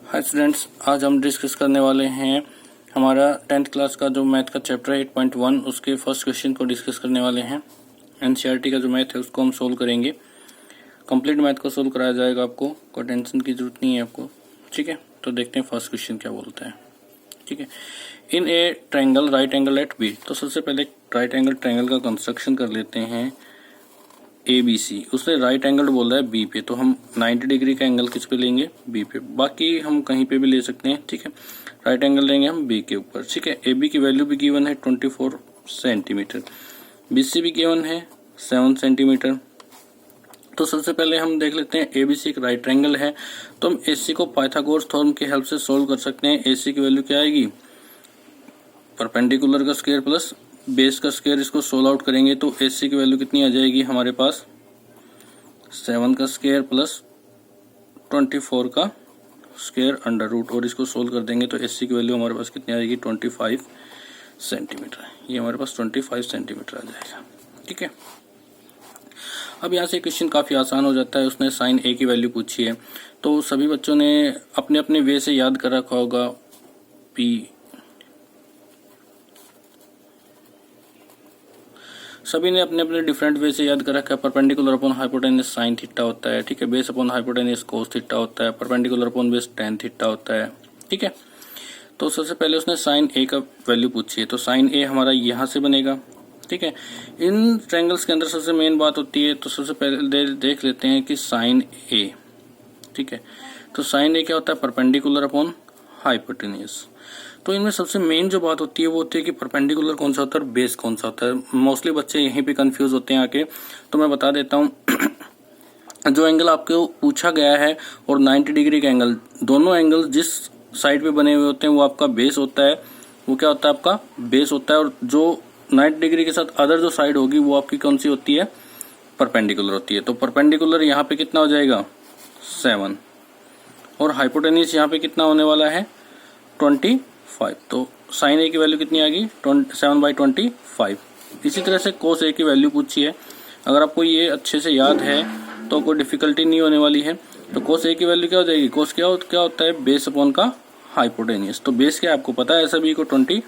Hi students, आज हम discuss करने वाले हैं हमारा 10th क्लास का जो मैथ का चैप्टर है 8.1 उसके फर्स्ट क्वेश्चन को डिस्कस करने वाले हैं। एनसीईआरटी का जो मैथ है उसको हम सोल्व करेंगे। कंप्लीट मैथ को सोल्व कराया जाएगा, आपको कोई टेंशन की जरूरत नहीं है आपको। ठीक है, तो देखते हैं फर्स्ट क्वेश्चन क्या बोलता है। ठीक है, in a triangle right angle at B. तो सबसे पहले राइट एंगल ट्रायंगल का कंस्ट्रक्शन कर लेते हैं। ABC उसने राइट एंगल बोला है बी पे, तो हम 90 डिग्री का एंगल किस पे लेंगे? बी पे। बाकी हम कहीं पे भी ले सकते हैं। ठीक है, राइट एंगल लेंगे हम बी के ऊपर। ठीक है, AB की वैल्यू भी गिवन है 24 सेंटीमीटर, BC भी गिवन है 7 सेंटीमीटर। तो सबसे पहले हम देख लेते हैं ABC एक राइट एंगल है, तो हम AC को पाइथागोरस थ्योरम की हेल्प से सोल्व कर सकते हैं। AC की वैल्यू क्या आएगी? परपेंडिकुलर का स्क्वायर प्लस बेस का स्क्वायर, इसको सोल्व आउट करेंगे तो AC की वैल्यू कितनी आ जाएगी हमारे पास? 7 का स्क्वायर प्लस 24 का स्क्वायर अंडर रूट, और इसको सोल्व कर देंगे तो AC की वैल्यू हमारे पास कितनी आएगी? 25 सेंटीमीटर। ये हमारे पास 25 सेंटीमीटर आ जाएगा। ठीक है, अब यहाँ से क्वेश्चन काफ़ी आसान हो जाता है। उसने साइन A की वैल्यू पूछी है, तो सभी बच्चों ने अपने अपने वे से याद कर रखा होगा। सभी ने अपने अपने डिफरेंट वे से याद कर रखा है। Perpendicular upon hypotenuse sine theta होता है। ठीक है, base upon hypotenuse cos theta होता है। Perpendicular upon base tan theta होता है। ठीक है, तो सबसे पहले उसने साइन A का वैल्यू पूछी है, तो साइन A हमारा यहाँ से बनेगा। ठीक है, इन ट्रायंगल्स के अंदर सबसे मेन बात होती है, तो सबसे पहले देख लेते हैं कि साइन A। ठीक है, तो साइन A क्या होता है? Perpendicular upon hypotenuse. तो इनमें सबसे मेन जो बात होती है वो होती है कि परपेंडिकुलर कौन सा होता है और बेस कौन सा होता है। मोस्टली बच्चे यहीं पे कंफ्यूज होते हैं आके, तो मैं बता देता हूँ। जो एंगल आपको पूछा गया है और 90 डिग्री का एंगल, दोनों एंगल जिस साइड पे बने हुए होते हैं वो आपका बेस होता है। वो क्या होता है? आपका बेस होता है। और जो 90 डिग्री के साथ अदर जो साइड होगी वो आपकी कौन सी होती है? परपेंडिकुलर होती है। तो परपेंडिकुलर यहाँ पे कितना हो जाएगा? 7, और हाइपोटेनस यहाँ पे कितना होने वाला है? 25। तो साइन A की वैल्यू कितनी आ गई? 7/25। इसी तरह से कोस A की वैल्यू पूछी है। अगर आपको ये अच्छे से याद है तो कोई डिफिकल्टी नहीं होने वाली है। तो कोस A की वैल्यू क्या हो जाएगी? कोस क्या होता है? बेस अपॉन का हाइपोटेनियस। तो बेस क्या आपको पता है सभी को? 24।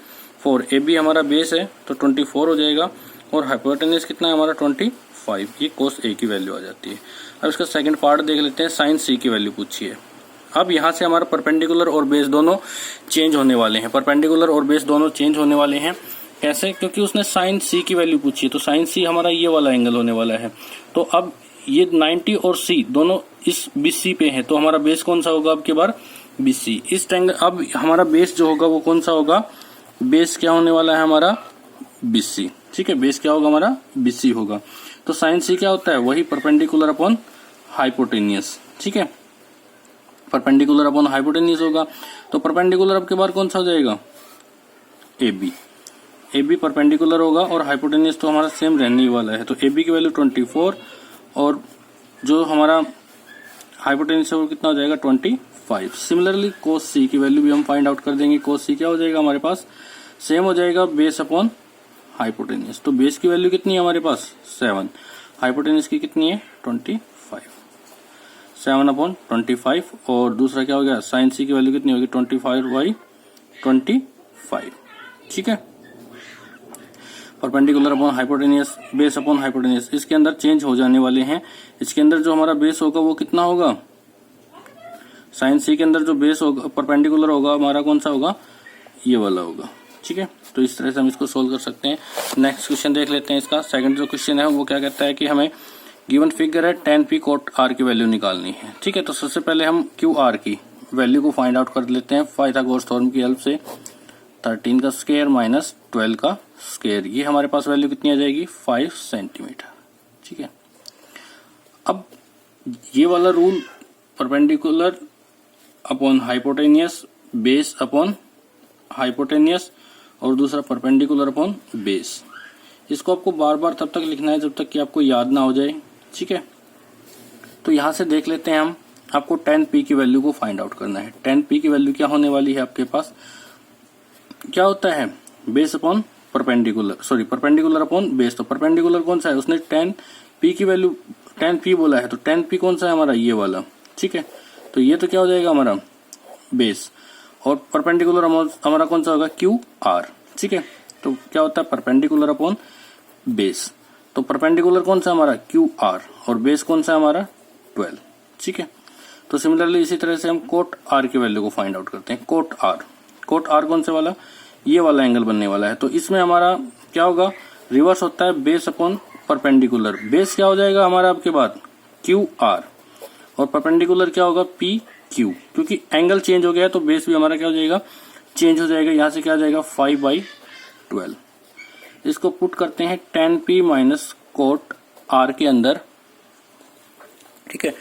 AB हमारा बेस है तो 24 हो जाएगा, और हाइपोटेनियस कितना है हमारा? 25। ये कोस A की वैल्यू आ जाती है। अब इसका सेकंड पार्ट देख लेते हैं। साइन C की वैल्यू पूछी है। अब यहाँ से हमारा परपेंडिकुलर और बेस दोनों चेंज होने वाले हैं। परपेंडिकुलर और बेस दोनों चेंज होने वाले हैं। कैसे? क्योंकि उसने साइन C की वैल्यू पूछी है, तो साइन C हमारा ये वाला एंगल होने वाला है। तो अब ये 90 और C दोनों इस BC पे है, तो हमारा बेस कौन सा होगा अब की बार? BC। इस ट्रायंगल अब हमारा बेस जो होगा वो कौन सा होगा? बेस क्या होने वाला है हमारा? BC। ठीक है, बेस क्या होगा हमारा? BC होगा। तो साइन C क्या होता है? वही परपेंडिकुलर अपॉन हाइपोटेनियस। ठीक है, परपेंडिकुलर अपॉन हाइपोटेन्यूज होगा। तो परपेंडिकुलर अब के बार कौन सा हो जाएगा? AB परपेंडिकुलर होगा, और हाइपोटेन्यूज तो हमारा सेम रहने ही वाला है। तो AB की वैल्यू 24, और जो हमारा हाइपोटेन्यूज है वो कितना हो जाएगा? 25। सिमिलरली कोस C की वैल्यू भी हम फाइंड आउट कर देंगे। कोस C क्या हो जाएगा हमारे पास? सेम हो जाएगा बेस अपॉन हाइपोटेन्यूज। तो बेस की वैल्यू कितनी है हमारे पास? 7। हाइपोटेन्यूज की कितनी है? 25। 7/25। और दूसरा क्या हो गया? साइन C की वैल्यू कितनी होगी? 25/25। ठीक है, perpendicular upon hypotenuse, base upon hypotenuse, इसके अंदर चेंज हो जाने वाले हैं। इसके अंदर जो हमारा बेस होगा वो कितना होगा? साइन C के अंदर जो बेस होगा परपेंडिकुलर होगा हमारा कौन सा होगा? ये वाला होगा। ठीक है, तो इस तरह से हम इसको सोल्व कर सकते हैं। नेक्स्ट क्वेश्चन देख लेते हैं। इसका सेकंड जो क्वेश्चन है वो क्या कहता है कि हमें गिवन फिगर है tan P cot R की वैल्यू निकालनी है। ठीक है, तो सबसे पहले हम QR की वैल्यू को फाइंड आउट कर लेते हैं पाइथागोरस थ्योरम की हेल्प से। 13 का स्क्वायर माइनस 12 का स्क्वायर, ये हमारे पास वैल्यू कितनी आ जाएगी? 5 सेंटीमीटर। ठीक है, अब ये वाला rule perpendicular upon hypotenuse, base upon hypotenuse, और दूसरा परपेंडिकुलर अपॉन बेस, इसको आपको बार बार तब तक लिखना है जब तक कि आपको याद ना हो जाए। ठीक है, तो यहां से देख लेते हैं हम। आपको tan P की वैल्यू को फाइंड आउट करना है। tan P की वैल्यू क्या होने वाली है आपके पास? क्या होता है? Base upon perpendicular, sorry perpendicular upon base. तो परपेंडिकुलर कौन सा है? उसने tan P की वैल्यू tan P बोला है, तो tan P कौन सा है हमारा? ये वाला। ठीक है, तो ये तो क्या हो जाएगा हमारा? बेस, और परपेंडिकुलर हमारा कौन सा होगा, क्यू आर। ठीक है, तो क्या होता है परपेंडिकुलर अपॉन बेस। तो परपेंडिकुलर कौन सा हमारा, क्यू आर, और बेस कौन सा हमारा 12। ठीक है, तो सिमिलरली इसी तरह से हम कोट आर की वैल्यू को फाइंड आउट करते हैं। कोट आर कौन से वाला, ये वाला एंगल बनने वाला है। तो इसमें हमारा क्या होगा, रिवर्स होता है बेस अपॉन परपेंडिकुलर। बेस क्या हो जाएगा हमारा आपके बाद क्यू आर, और परपेंडिकुलर क्या होगा पी क्यू। क्योंकि एंगल चेंज हो गया है तो बेस भी हमारा क्या हो जाएगा, चेंज हो जाएगा। यहां से क्या आ जाएगा 5/12। इसको पुट करते हैं tan p minus cot R के अंदर। ठीक है,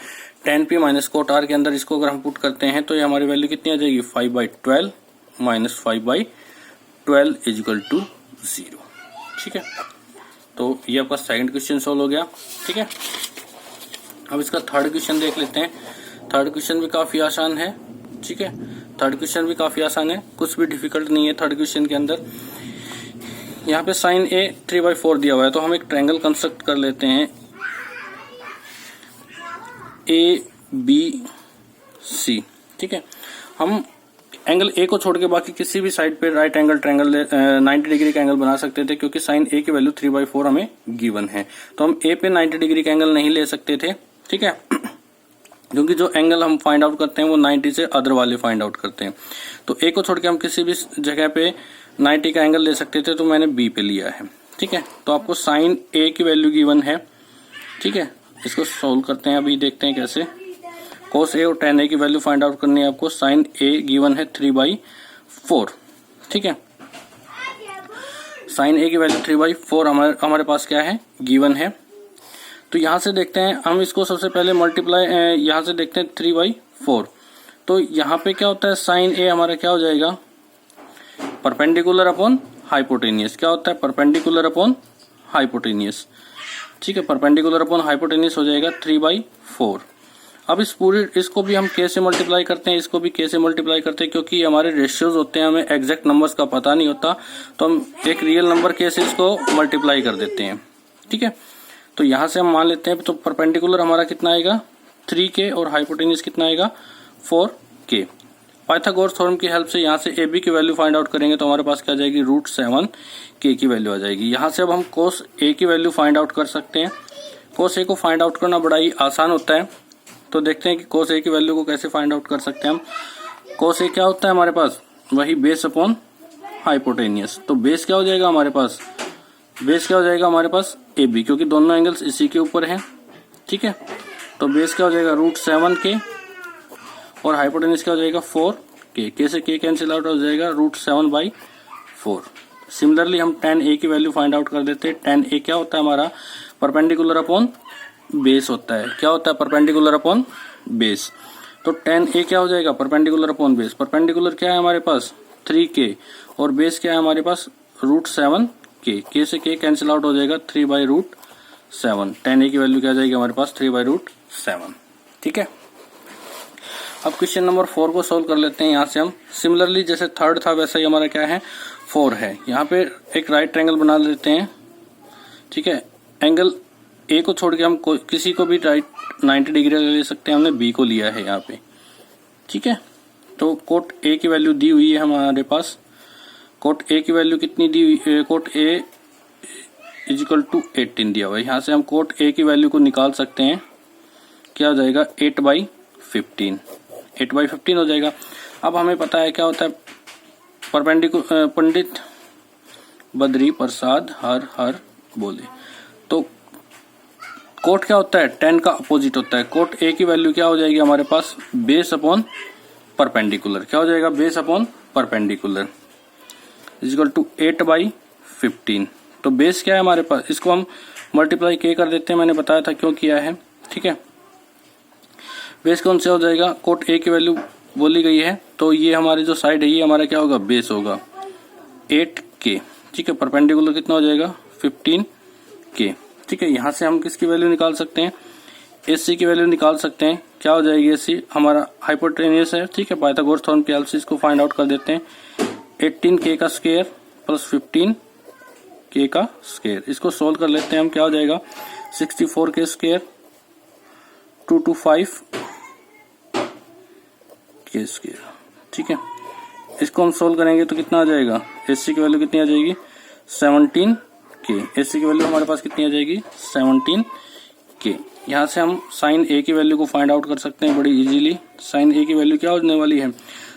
tan p minus cot R के अंदर इसको अगर हम पुट करते हैं तो ये हमारी वैल्यू कितनी आ जाएगी, 5/12 माइनस 5/12 इजिकल टू 0। ठीक है, तो ये आपका सेकंड क्वेश्चन सोल्व हो गया। ठीक है, अब इसका थर्ड क्वेश्चन देख लेते हैं। थर्ड क्वेश्चन भी काफी आसान है। ठीक है, थर्ड क्वेश्चन भी काफी आसान है, कुछ भी डिफिकल्ट नहीं है थर्ड क्वेश्चन के अंदर। यहाँ पे साइन ए 3/4 दिया हुआ है, तो हम एक ट्रायंगल कंस्ट्रक्ट कर लेते हैं ABC। ठीक है, हम एंगल ए को छोड़ के बाकी किसी भी साइड पे राइट एंगल ट्रायंगल 90 डिग्री का एंगल बना सकते थे, क्योंकि साइन ए की वैल्यू 3/4 हमें गिवन है। तो हम ए पे 90 डिग्री का एंगल नहीं ले सकते थे। ठीक है, क्योंकि जो एंगल हम फाइंड आउट करते हैं वो 90 से अदर वाले फाइंड आउट करते हैं। तो ए को छोड़ के हम किसी भी जगह पे 90 का एंगल ले सकते थे, तो मैंने बी पे लिया है। ठीक है, तो आपको साइन ए की वैल्यू गिवन है। ठीक है, इसको सोल्व करते हैं, अभी देखते हैं कैसे। कोस ए और tan ए की वैल्यू फाइंड आउट करनी है आपको। साइन ए गिवन है 3/4। ठीक है, साइन ए की वैल्यू 3/4 हमारे पास क्या है, गिवन है। तो यहां से देखते हैं हम इसको, सबसे पहले मल्टीप्लाई यहां से देखते हैं 3/4। तो यहां पे क्या होता है, साइन ए हमारा क्या हो जाएगा, परपेंडिकुलर अपॉन हाइपोटेनियस। क्या होता है, परपेंडिकुलर अपॉन हाइपोटेनियस। ठीक है, परपेंडिकुलर अपॉन हाइपोटेनियस हो जाएगा 3/4। अब इसको भी हम के से मल्टीप्लाई करते हैं, इसको भी के से मल्टीप्लाई करते हैं, क्योंकि हमारे रेशियोज होते हैं, हमें एग्जैक्ट नंबर्स का पता नहीं होता, तो हम एक रियल नंबर के से इसको मल्टीप्लाई कर देते हैं। ठीक है, तो यहां से हम मान लेते हैं, तो परपेंडिकुलर हमारा कितना आएगा 3k, और हाइपोटेनियस कितना आएगा 4k। पाइथागोरस थ्योरम की हेल्प से यहाँ से ए बी की वैल्यू फाइंड आउट करेंगे, तो हमारे पास क्या आ जाएगी, √7k की वैल्यू आ जाएगी। यहाँ से अब हम कोस ए की वैल्यू फाइंड आउट कर सकते हैं। कोस ए को फाइंड आउट करना बड़ा ही आसान होता है, तो देखते हैं कि कोस ए की वैल्यू को कैसे फाइंड आउट कर सकते हैं हम। कोस ए क्या होता है हमारे पास, वही बेस अपॉन हाइपोटेनियस। तो बेस क्या हो जाएगा हमारे पास, बेस क्या हो जाएगा हमारे पास ए बी, क्योंकि दोनों एंगल्स इसी के ऊपर हैं। ठीक है, तो बेस क्या हो जाएगा √7k, और हाइपोटेनियस क्या हो जाएगा 4k। के से के कैंसिल आउट हो जाएगा √7/4। सिमिलरली हम tan a की वैल्यू फाइंड आउट कर देते हैं। tan a क्या होता है हमारा, परपेंडिकुलर अपॉन बेस होता है। क्या होता है, परपेंडिकुलर अपॉन बेस। तो tan a क्या हो जाएगा, परपेंडिकुलर अपॉन बेस। परपेंडिकुलर क्या है हमारे पास 3k, और बेस क्या है हमारे पास √7k। के से के कैंसिल आउट हो जाएगा 3/√7। tan a की वैल्यू क्या आ जाएगी हमारे पास 3/√7। ठीक है, अब क्वेश्चन नंबर 4 को सोल्व कर लेते हैं। यहाँ से हम सिमिलरली जैसे थर्ड था वैसा ही हमारा क्या है 4 है। यहाँ पे एक राइट ट्रायंगल बना लेते हैं। ठीक है, एंगल ए को छोड़ के हम किसी को भी राइट 90 डिग्री ले सकते हैं, हमने बी को लिया है यहाँ पे। ठीक है, तो कोट ए की वैल्यू दी हुई है हमारे पास। कोट ए की वैल्यू कितनी दी हुई, कोट ए इजिकल टू 18 दिया हुआ है। यहाँ से हम कोट ए की वैल्यू को निकाल सकते हैं, क्या हो जाएगा 8/15 हो जाएगा। अब हमें पता है क्या होता है परपेंडिकुलर, पंडित बद्री प्रसाद हर हर बोले। तो कोट क्या होता है, tan का अपोजिट होता है। कोट ए की वैल्यू क्या हो जाएगी हमारे पास, बेस अपॉन परपेंडिकुलर। क्या हो जाएगा, base upon perpendicular equal to 8/15। तो बेस क्या है हमारे पास, इसको हम मल्टीप्लाई के कर देते हैं, मैंने बताया था क्यों किया है। ठीक है, बेस कौन से हो जाएगा, कोट ए की वैल्यू बोली गई है, तो ये हमारी जो साइड है ये हमारा क्या होगा, बेस होगा 8k। ठीक है, परपेंडिकुलर कितना हो जाएगा 15k। ठीक है, यहाँ से हम किसकी वैल्यू निकाल सकते हैं, एसी की वैल्यू निकाल सकते हैं। क्या हो जाएगी, एसी हमारा हाइपोटेनियस है। ठीक है, पाइथागोरस थ्योरम की हेल्प से इसको फाइंड आउट कर देते हैं। 18k का स्क्वायर प्लस 15k का स्क्वायर, इसको सोल्व कर लेते हैं हम। क्या हो जाएगा 64k स्क्वायर 225 के स्क्वायर ठीक है। इसको हम सोल्व करेंगे तो कितना आ जाएगा, एस की वैल्यू कितनी आ जाएगी 17 के। एस की वैल्यू हमारे पास कितनी आ जाएगी 17 के। यहाँ से हम साइन ए की वैल्यू को फाइंड आउट कर सकते हैं बड़ी इजीली। साइन ए की वैल्यू क्या होने वाली है,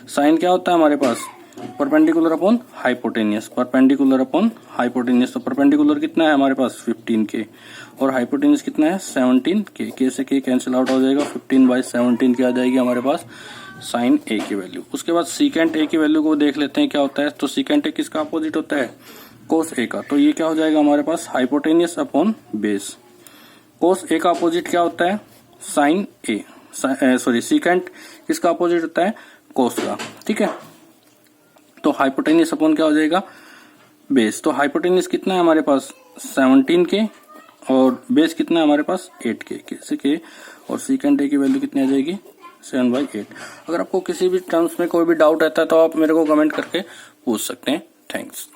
साइन क्या होता है हमारे पास perpendicular upon hypotenuse, perpendicular upon hypotenuse. तो परपेंडिकुलर कितना है हमारे पास 15 के और हाइपोटेनियस कितना है 17 के से के कैंसिल आउट हो जाएगा, 15/17 की आ जाएगी हमारे पास साइन ए की वैल्यू। उसके बाद सीकेंट ए की वैल्यू को देख लेते हैं क्या होता है। तो सीकेंट ए किसका अपोजिट होता है, कोस ए का। तो ये क्या हो जाएगा हमारे पास हाइपोटेनियस अपॉन बेस। कोस ए का अपोजिट क्या होता है साइन ए, सॉरी सीकेंट किसका अपोजिट होता है कोस का, ठीक है। तो हाइपोटेनियस अपॉन क्या हो जाएगा बेस। तो हाइपोटेनियस कितना है हमारे पास 17 के और बेस कितना है हमारे पास 8 के और सीकेंट ए की वैल्यू कितनी आ जाएगी 7/8। अगर आपको किसी भी टर्म्स में कोई भी डाउट रहता है तो आप मेरे को कमेंट करके पूछ सकते हैं। थैंक्स।